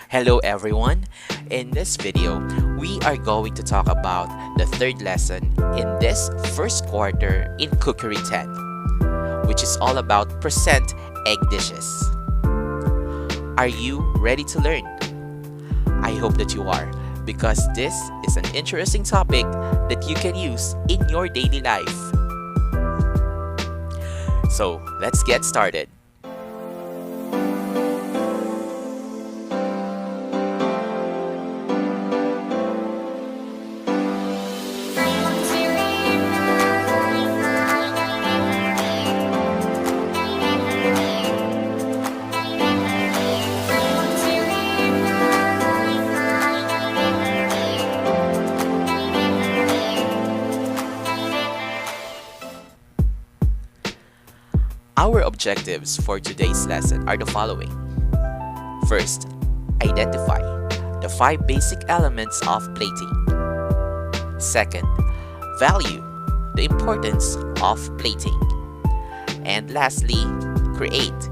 Hello everyone! In this video, we are going to talk about the third lesson in this first quarter in Cookery 10, which is all about present egg dishes. Are you ready to learn? I hope that you are, because this is an interesting topic that you can use in your daily life. So, let's get started. Our objectives for today's lesson are the following. First, identify the 5 basic elements of plating. Second, value the importance of plating. And lastly, create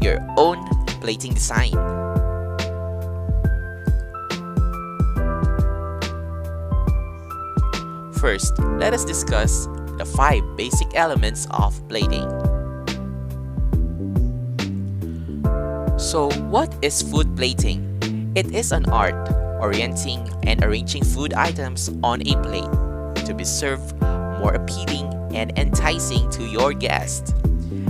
your own plating design. First, let us discuss the 5 basic elements of plating. So, what is food plating? It is an art orienting and arranging food items on a plate to be served more appealing and enticing to your guest.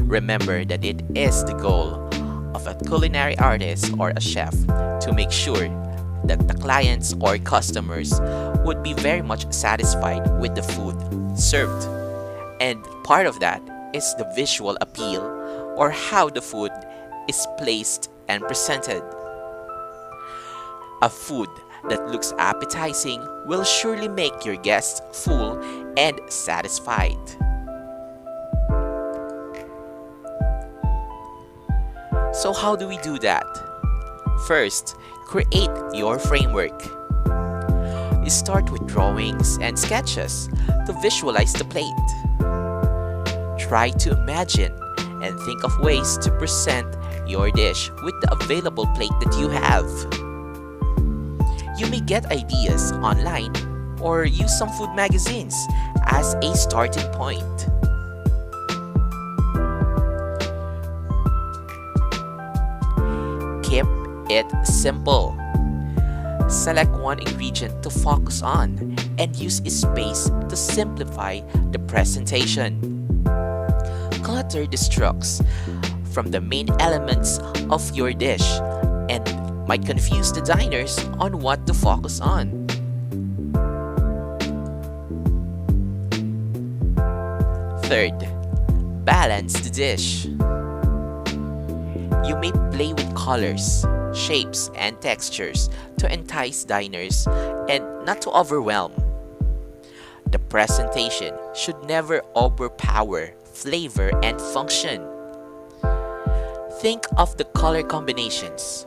Remember that it is the goal of a culinary artist or a chef to make sure that the clients or customers would be very much satisfied with the food served. And part of that is the visual appeal or how the food is placed and presented. A food that looks appetizing will surely make your guests full and satisfied. So how do we do that? First, create your framework. You start with drawings and sketches to visualize the plate. Try to imagine and think of ways to present your dish with the available plate that you have. You may get ideas online or use some food magazines as a starting point. Keep it simple. Select one ingredient to focus on and use space to simplify the presentation. Clutter distracts from the main elements of your dish and might confuse the diners on what to focus on. Third, balance the dish. You may play with colors, shapes, and textures to entice diners and not to overwhelm. The presentation should never overpower flavor and function. Think of the color combinations,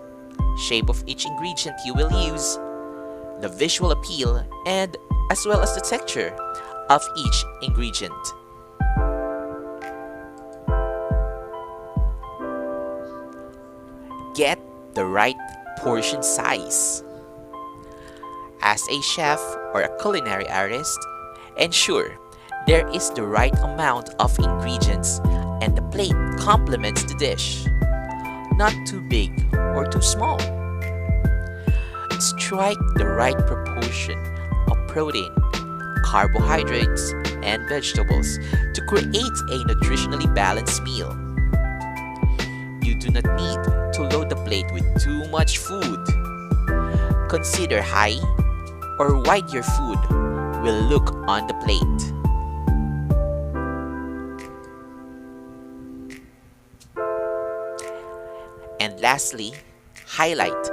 shape of each ingredient you will use, the visual appeal, and as well as the texture of each ingredient. Get the right portion size. As a chef or a culinary artist, ensure there is the right amount of ingredients and the plate complements the dish. Not too big or too small. Strike the right proportion of protein, carbohydrates, and vegetables to create a nutritionally balanced meal. You do not need to load the plate with too much food. Consider high or wide your food will look on the plate. And lastly, highlight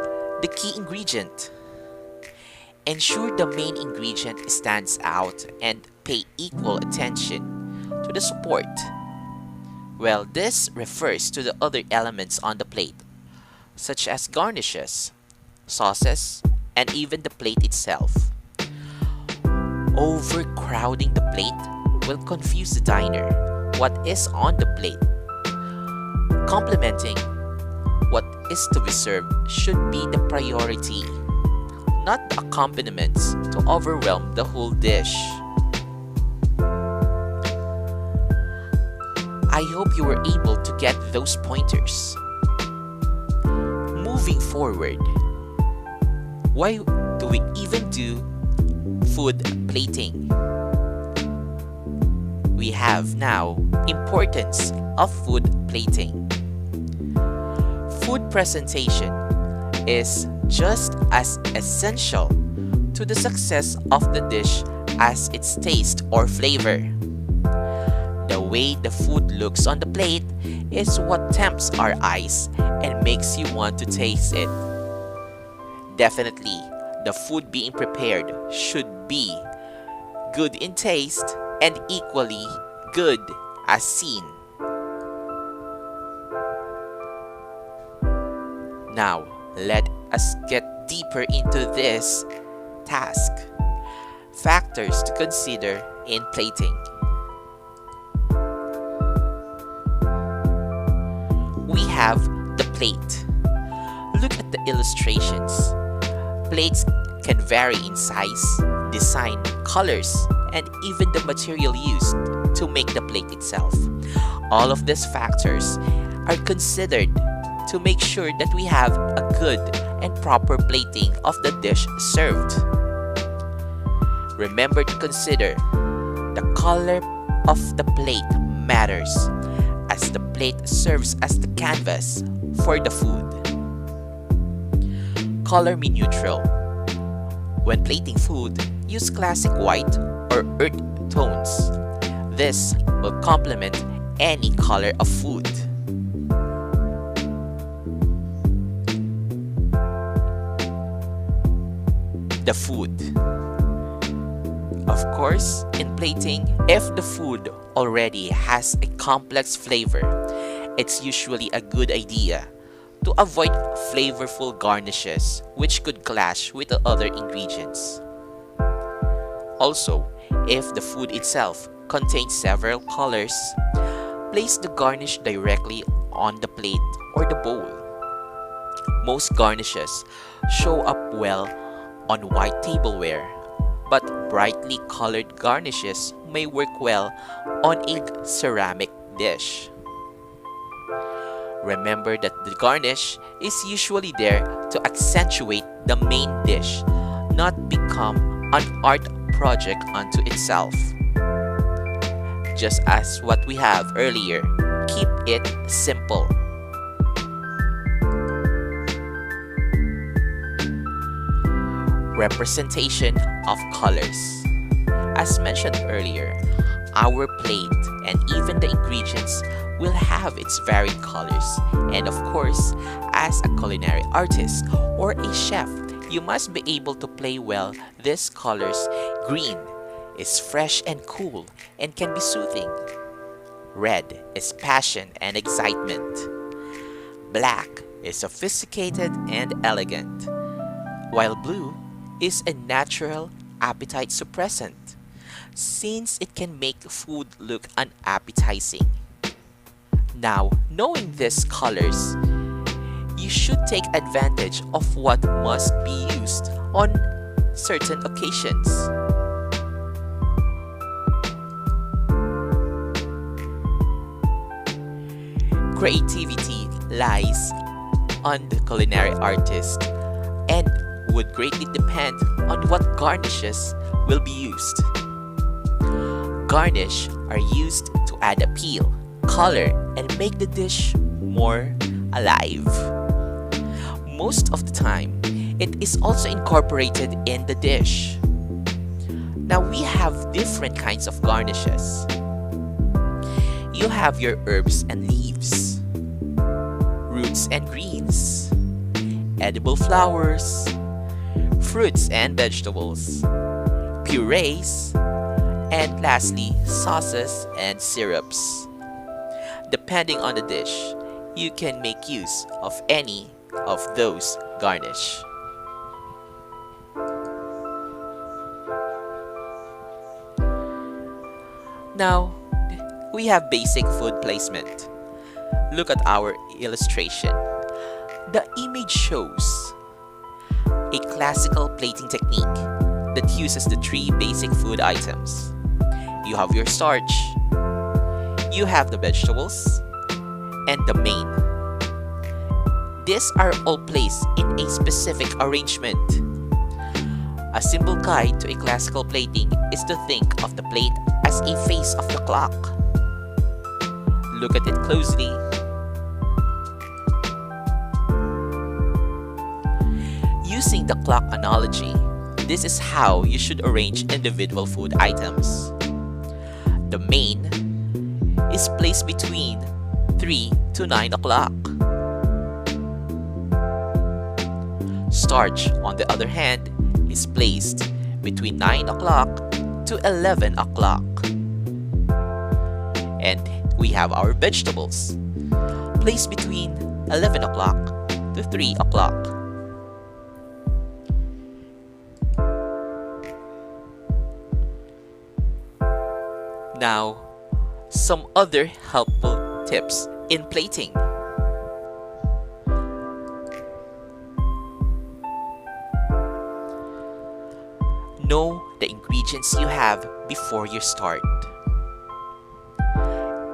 the key ingredient. Ensure the main ingredient stands out and pay equal attention to the support. Well, this refers to the other elements on the plate, such as garnishes, sauces, and even the plate itself. Overcrowding the plate will confuse the diner what is on the plate. Complementing what is to be served should be the priority, not the accompaniments to overwhelm the whole dish. I hope you were able to get those pointers. Moving forward, why do we even do food plating? We have now importance of food plating. Food presentation is just as essential to the success of the dish as its taste or flavor. The way the food looks on the plate is what tempts our eyes and makes you want to taste it. Definitely, the food being prepared should be good in taste and equally good as seen. Now, let us get deeper into this task. Factors to consider in plating. We have the plate. Look at the illustrations. Plates can vary in size, design, colors, and even the material used to make the plate itself. All of these factors are considered to make sure that we have a good and proper plating of the dish served. Remember to consider the color of the plate matters, as the plate serves as the canvas for the food. Color me neutral. When plating food, use classic white or earth tones. This will complement any color of food. The food. Of course, in plating, if the food already has a complex flavor, it's usually a good idea to avoid flavorful garnishes which could clash with the other ingredients. Also, if the food itself contains several colors, place the garnish directly on the plate or the bowl. Most garnishes show up well on white tableware, but brightly colored garnishes may work well on a ceramic dish. Remember that the garnish is usually there to accentuate the main dish, not become an art project unto itself. Just as what we have earlier, keep it simple. Representation of colors. As mentioned earlier, our plate and even the ingredients will have its varied colors, and of course, as a culinary artist or a chef, you must be able to play well these colors. Green is fresh and cool and can be soothing. Red is passion and excitement. Black is sophisticated and elegant, while blue is a natural appetite suppressant, since it can make food look unappetizing. Now, knowing these colors, you should take advantage of what must be used on certain occasions. Creativity lies on the culinary artist and would greatly depend on what garnishes will be used. Garnish are used to add appeal, color, and make the dish more alive. Most of the time, it is also incorporated in the dish. Now we have different kinds of garnishes. You have your herbs and leaves, roots and greens, edible flowers, fruits and vegetables, purees, and lastly, sauces and syrups. Depending on the dish, you can make use of any of those garnish. Now, we have basic food placement. Look at our illustration. The image shows a classical plating technique that uses the three basic food items. You have your starch, you have the vegetables, and the main. These are all placed in a specific arrangement. A simple guide to a classical plating is to think of the plate as a face of the clock. Look at it closely. Using the clock analogy, this is how you should arrange individual food items. The main is placed between 3 to 9 o'clock. Starch, on the other hand, is placed between 9 o'clock to 11 o'clock. And we have our vegetables, placed between 11 o'clock to 3 o'clock. Now, some other helpful tips in plating. Know the ingredients you have before you start.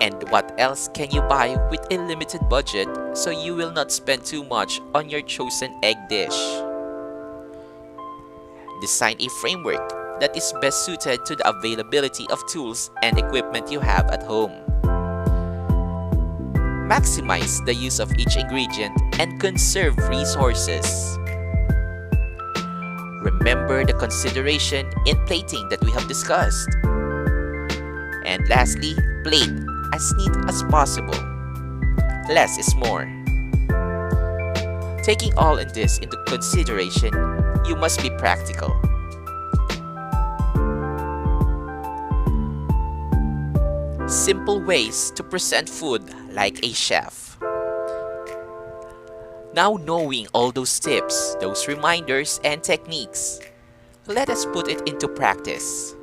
And what else can you buy with a limited budget so you will not spend too much on your chosen egg dish? Design a framework that is best suited to the availability of tools and equipment you have at home. Maximize the use of each ingredient and conserve resources. Remember the consideration in plating that we have discussed. And lastly, plate as neat as possible. Less is more. Taking all of this into consideration, you must be practical. Simple ways to present food like a chef. Now knowing all those tips, those reminders and techniques, let us put it into practice.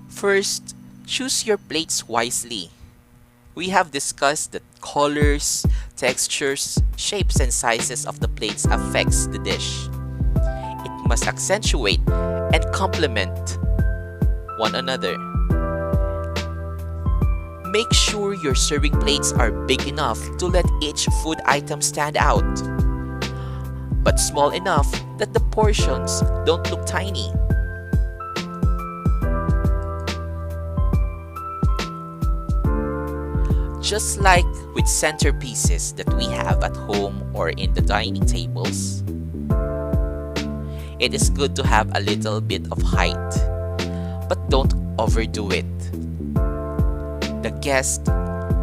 First, choose your plates wisely. We have discussed that colors, textures, shapes and sizes of the plates affects the dish. It must accentuate and complement one another. Make sure your serving plates are big enough to let each food item stand out, but small enough that the portions don't look tiny. Just like with centerpieces that we have at home or in the dining tables, it is good to have a little bit of height, but don't overdo it. The guest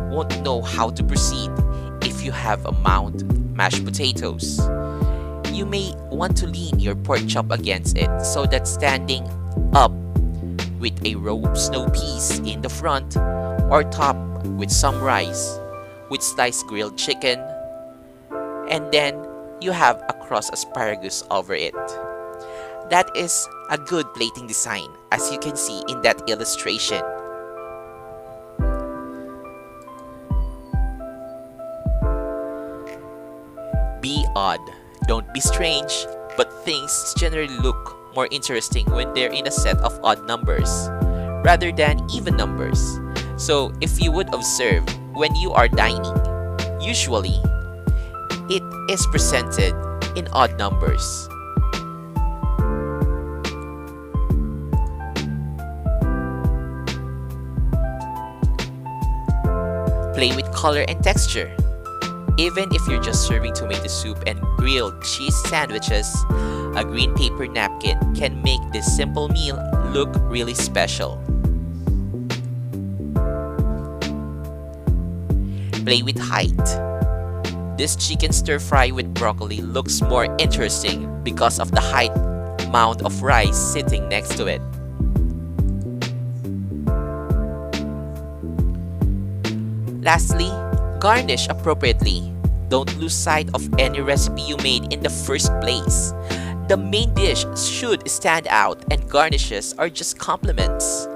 won't know how to proceed if you have a mound mashed potatoes. You may want to lean your pork chop against it so that standing up with a row of snow peas in the front or top with some rice with sliced grilled chicken, and then you have a crossed asparagus over it. That is a good plating design, as you can see in that illustration. Be odd, don't be strange, but things generally look more interesting when they're in a set of odd numbers rather than even numbers. So if you would observe, when you are dining, usually it is presented in odd numbers. Play with color and texture. Even if you're just serving tomato soup and grilled cheese sandwiches, a green paper napkin can make this simple meal look really special. Play with height. This chicken stir fry with broccoli looks more interesting because of the height mound of rice sitting next to it. Lastly, garnish appropriately. Don't lose sight of any recipe you made in the first place. The main dish should stand out and garnishes are just complements.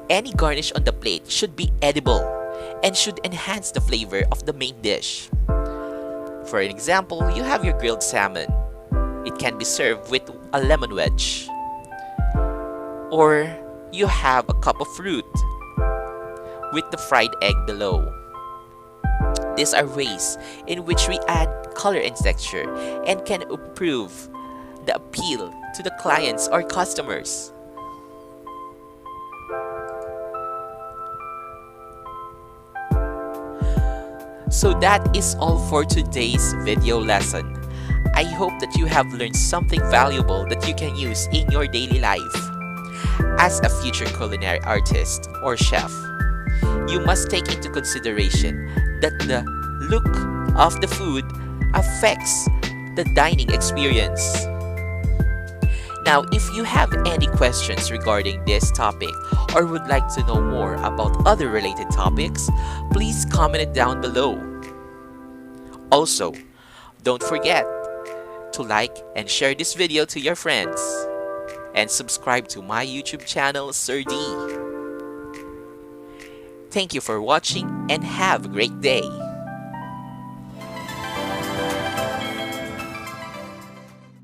Any garnish on the plate should be edible and should enhance the flavor of the main dish. For an example, you have your grilled salmon. It can be served with a lemon wedge. Or you have a cup of fruit with the fried egg below. These are ways in which we add color and texture and can improve the appeal to the clients or customers. So that is all for today's video lesson. I hope that you have learned something valuable that you can use in your daily life. As a future culinary artist or chef, you must take into consideration that the look of the food affects the dining experience. Now, if you have any questions regarding this topic or would like to know more about other related topics, please comment it down below. Also, don't forget to like and share this video to your friends and subscribe to my YouTube channel, Sir D. Thank you for watching and have a great day.